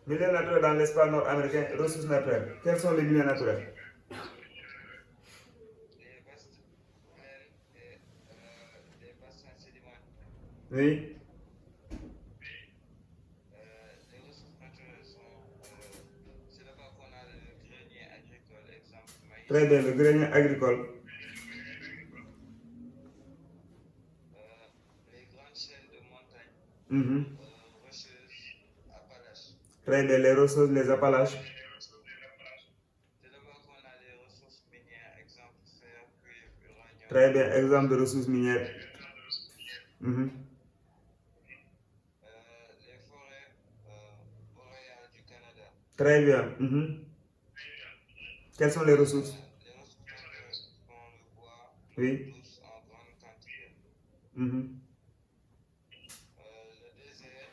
Milieux naturels dans l'espace nord-américain, ressources naturelles. Quels sont les milieux naturels? Les vastes plaines et les bassins sédimentaires. Oui. Les ressources naturelles sont, c'est là-bas qu'on a le grenier agricole, exemple maïs. Très bien, le grenier agricole. Les grandes chaînes de montagnes Mhm. rocheuses, Appalaches. Très bien, les ressources, les Appalaches. C'est là-bas qu'on a les ressources minières, exemple fer, cuivre, uranium. Très bien, exemple de ressources minières. Mhm. Les forêts boréales du Canada. Très bien. Mhm. Quelles sont les ressources? Les ressources naturelles sont le bois, l'eau Oui. douce en grande quantité. Mhm. Le désert,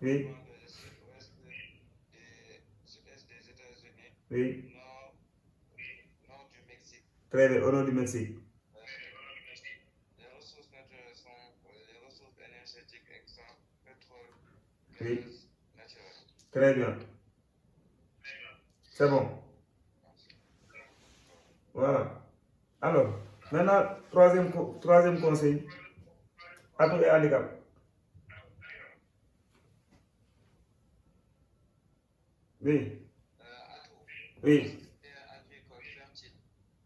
Oui. comprend le sud-est des États-Unis, Oui. nord du Mexique. Très bien, au nord du Mexique. Les ressources naturelles sont les ressources énergétiques, exemple pétrole, Oui. gaz naturel. Très bien. C'est bon. Voilà. Alors, maintenant, troisième conseil. Atout et handicap. Oui. Atout, Oui. vaste terre agricole fertile,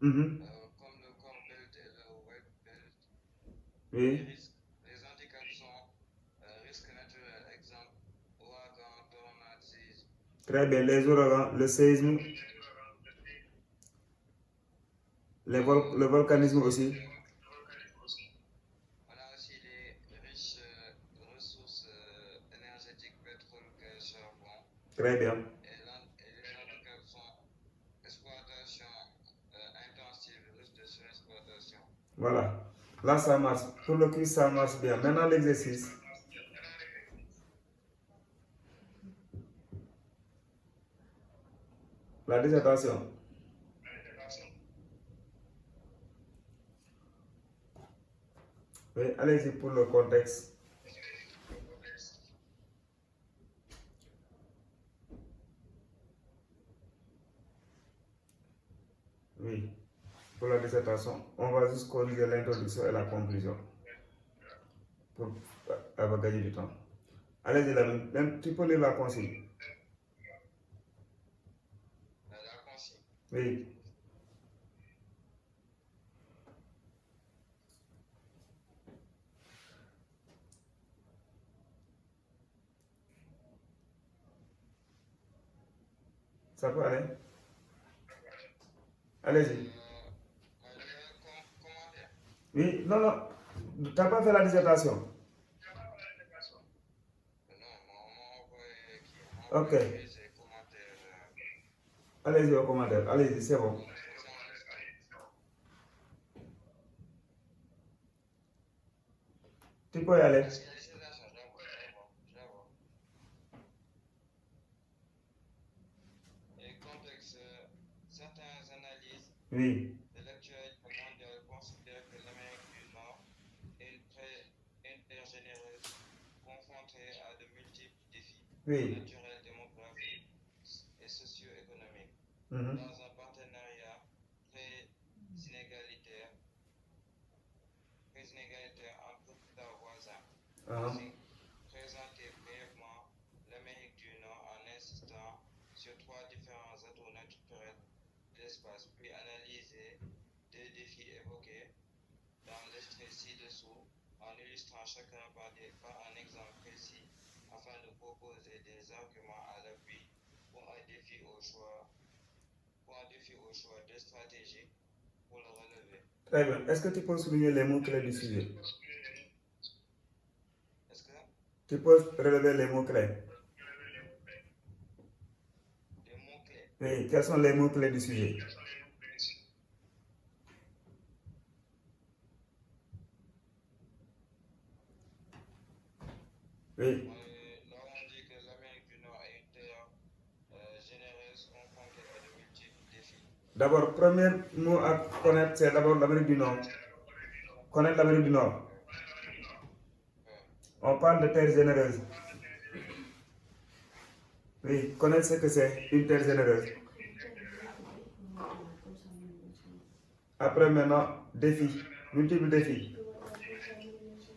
Mhm. comme le Corn Belt et le Wheat Belt. Les Oui. risques, les handicaps sont risques naturels, exemple ouragan, tornade, séisme. Très bien, les ouragans, le séisme, le volcanisme aussi. On a aussi les riches ressources énergétiques, pétrole, gaz, charbon. Très bien. Et les handicaps sont exploitation intensive, risque de surexploitation. Voilà. Là, ça marche. Pour le quiz, ça marche bien. Maintenant, l'exercice. La dissertation. Oui, allez-y pour le contexte. Oui, pour la dissertation, on va juste corriger l'introduction et la conclusion pour avoir gagné du temps. Allez-y, Lamine. Tu peux lire la consigne. La consigne. Oui. Ça peut aller? Allez-y. Commentaire. Oui, non, non. Tu n'as pas fait la dissertation. Non, mon envoyé qui Ok. les commentaires. Allez-y au commentaire. Allez-y, c'est bon. Tu peux y aller. Parce que la dissertation, je la vois. Et contexte, certaines analyses Oui. de l'actualité mondiale considèrent que l'Amérique du Nord est intergénéreuse, confrontée à de multiples défis Oui. naturels, démographiques et socio-économiques. Mhm. Dans un partenariat très inégalitaire entre leurs voisins. Uh-huh. Présenter brièvement l'Amérique du Nord en insistant sur trois différents atouts naturels de l'espace, puis analyser deux défis évoqués dans l'extrait ci-dessous en illustrant chacun par un exemple précis afin de proposer des arguments à l'appui pour un défi au choix de stratégie pour le relever. Très bien. Est-ce que tu peux souligner les mots-clés du sujet? Est-ce que Tu peux relever les mots-clés? les mots-clés? Oui. Quels sont les mots-clés du sujet? Oui. Là, on dit que l'Amérique du Nord est une terre généreuse, confrontée à de multiples défis. D'abord, premier mot à connaître, c'est d'abord l'Amérique du Nord. Connaître l'Amérique du Nord. On parle de terre généreuse. Oui, connaître ce que c'est une terre généreuse. Après maintenant, défi, multiples défis.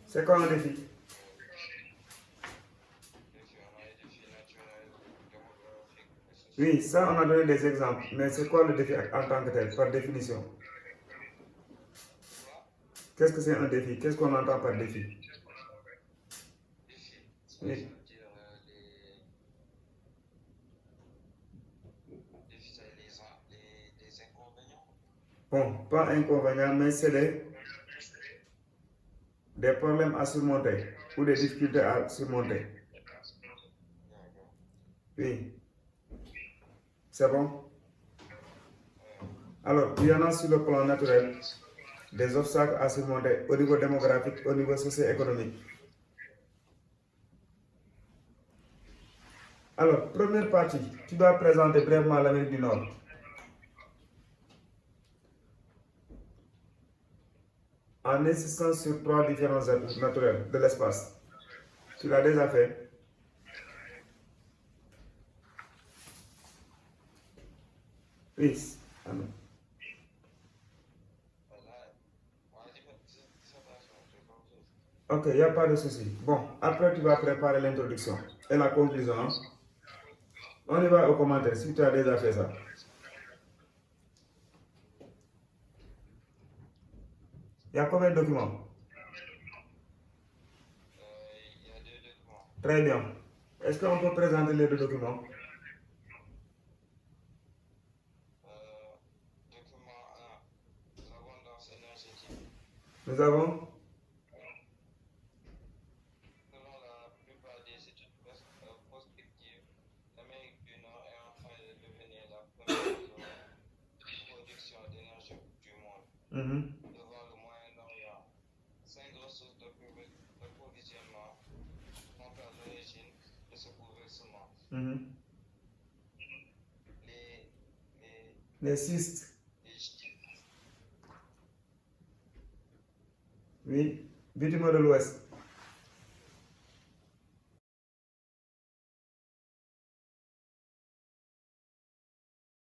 C'est quoi un défi? Défi, on a les défis naturels, démographiques et sociaux. Oui, ça on a donné des exemples, mais c'est quoi le défi en tant que tel, par définition? Quoi? Qu'est-ce que c'est un défi? Qu'est-ce qu'on entend par défi? Défi, ça Oui. veut dire les défis, c'est les inconvénients. Bon, pas inconvénient, mais c'est des problèmes à surmonter ou des difficultés à surmonter. D'accord. Oui, c'est bon? Ouais. Alors, il y en a sur le plan naturel, des obstacles à surmonter au niveau démographique, au niveau socio-économique. Alors, première partie, tu dois présenter brièvement l'Amérique du Nord. En insistant sur 3 différents atouts naturels de l'espace. Tu l'as déjà fait? Oui. Ah non. Voilà. Vas-y, dissertation, je vais pas vous dire. Ok, il n'y a pas de souci. Bon, après tu vas préparer l'introduction et la conclusion. Hein. On y va au commentaire si tu as déjà fait ça. Il y a combien de documents? Il y a 2 documents. Très bien. Est-ce qu'on peut présenter les 2 documents? Document 1, l'abondance énergétique. Nous avons Selon la plupart des études prospectives, l'Amérique du Nord est en train de devenir la première zone de production d'énergie du monde, devant le Moyen-Orient. 5 ressources d'approvisionnement sont à l'origine de ce bouleversement. Les cystes. Les schistes, Oui. Bitume de l'Ouest.